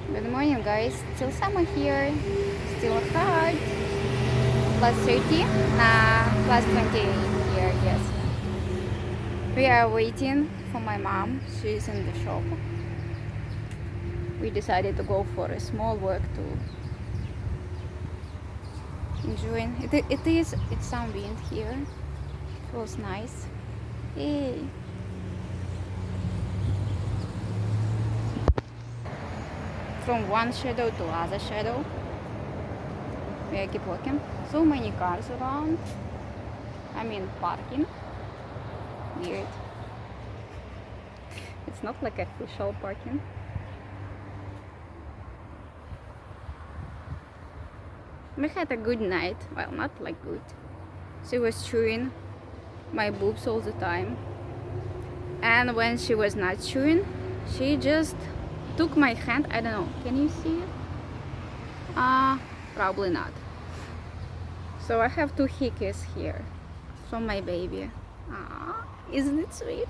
Good morning, guys. Still summer here. Still hot. Plus 30. Nah, plus 28 here, yes. We are waiting for my mom. She's in the shop. We decided to go for a small walk to enjoy. It's some wind here. Feels nice. Hey. From one shadow to other shadow. We keep walking. So many cars around. I mean parking. Weird. It's not like official parking. We had a good night. Well, not like good. She was chewing my boobs all the time. And when she was not chewing, she just took my hand. I don't know. Can you see it? Probably not. So I have two hickeys here from my baby. Isn't it sweet?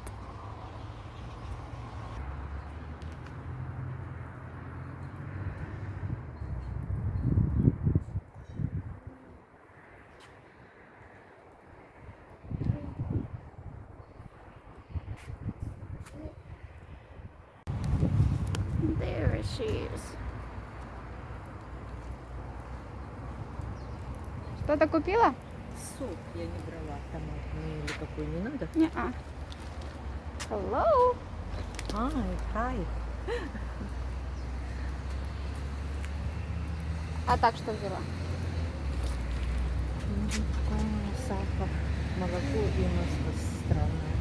There she is. Что-то купила? Сок я не брала, томатный или какой, не надо? Не-а. Hello. Хай. А так что взяла? Сахар, молоко и масло странное.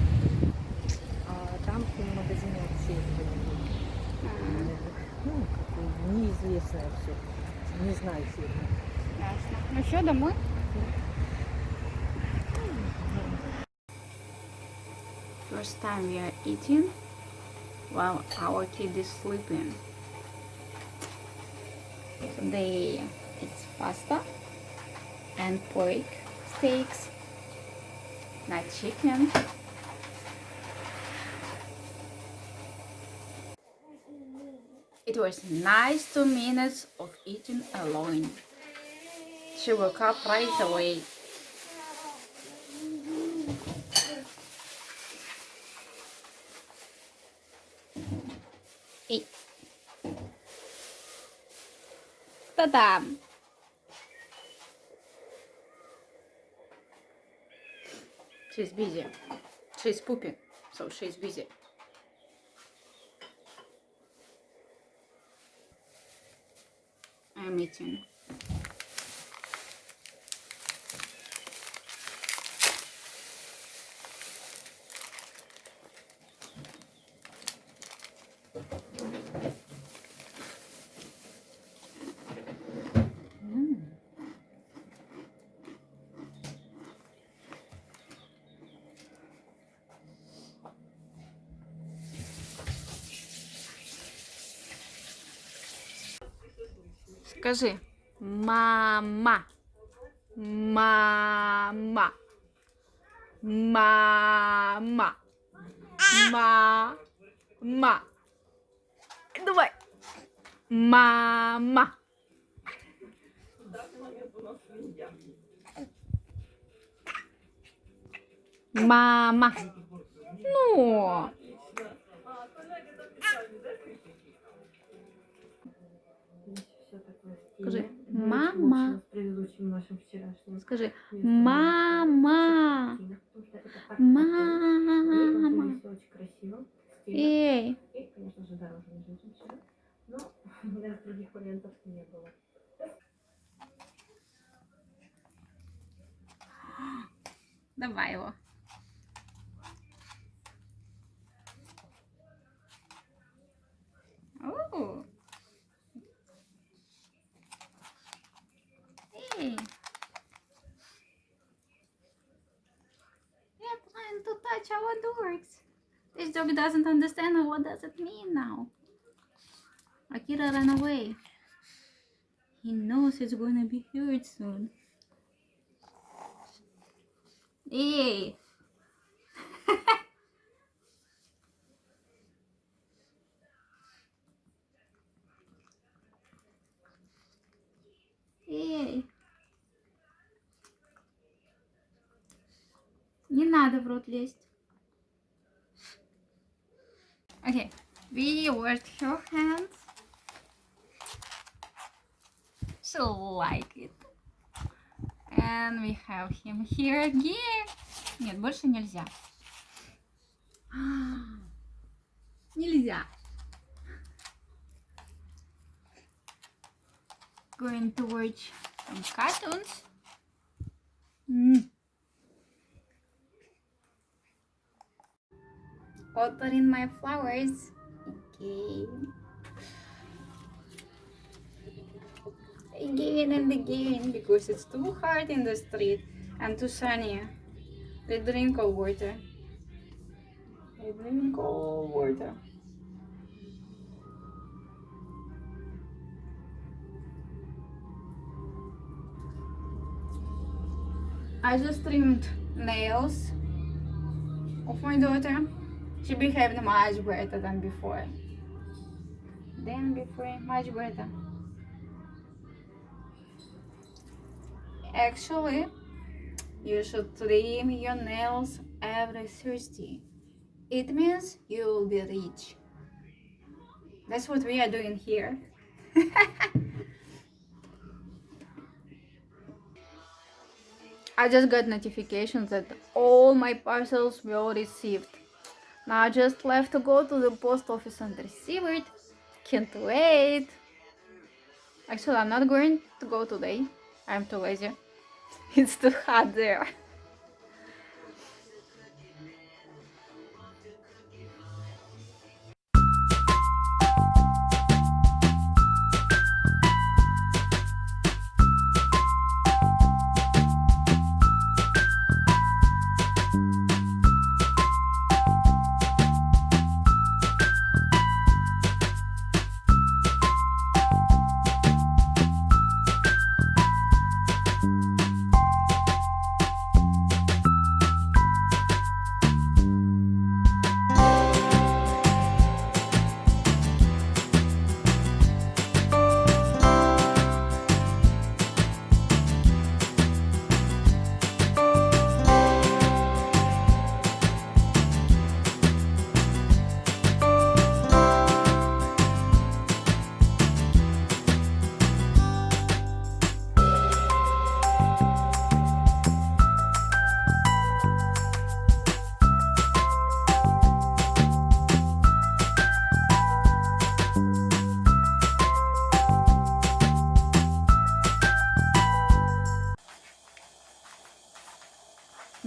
А там в магазине вообще этого не было. Ну, какое неизвестное все. Не знаю фирму. Ясно. Ну что, домой? First time we are eating while our kid is sleeping. Today it's pasta and pork steaks, not chicken. It was nice 2 minutes of eating alone. She woke up right away. Hey. Ta-da! She's busy. She's pooping, so she's busy. I'm eating. Скажи, мама, мама, мама, мама. Давай. Мама. Мама. Ну. Скажи, мама. Скажи, мама. Мама. Эй. Конечно же, дороже, чем вчера. Но у меня других вариантов не было. Давай его. Ooh. Hey. We are trying to touch our dogs. This dog doesn't understand what does it mean now. Akira ran away. He knows it's gonna be hurt soon. Hey. надо в рот лезть. Okay, we washed her hands. She like it. And we have him here again. Нет, больше нельзя. Нельзя. Going to watch some cartoons. Watering my flowers. Okay. Again and again because it's too hot in the street and too sunny. They drink cold water. They drink cold water. I just trimmed nails of my daughter. She behaved much better than before. Much better. Actually, you should trim your nails every Thursday. It means you will be rich. That's what we are doing here. I just got notifications that all my parcels were received. Now I just left to go to the post office and receive it. Can't wait. Actually, I'm not going to go today. I'm too lazy. It's too hot there.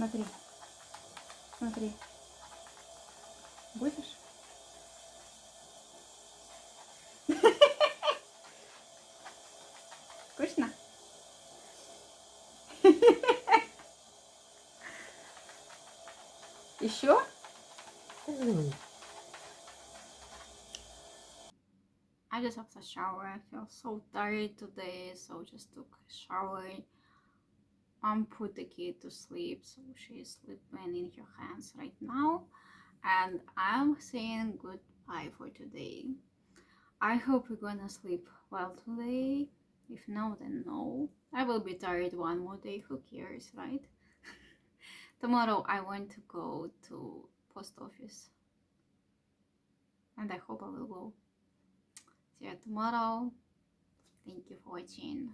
Смотри. Смотри. Будешь? Вкусно? Еще? I just have to shower. I feel so tired today, so just took a shower. Put the kid to sleep, so she's sleeping in her hands right now. And I'm saying goodbye for today. I hope you're gonna sleep well today. If no, then no. I will be tired one more day. Who cares, right? Tomorrow I want to go to post office. And I hope I will go. See you tomorrow. Thank you for watching.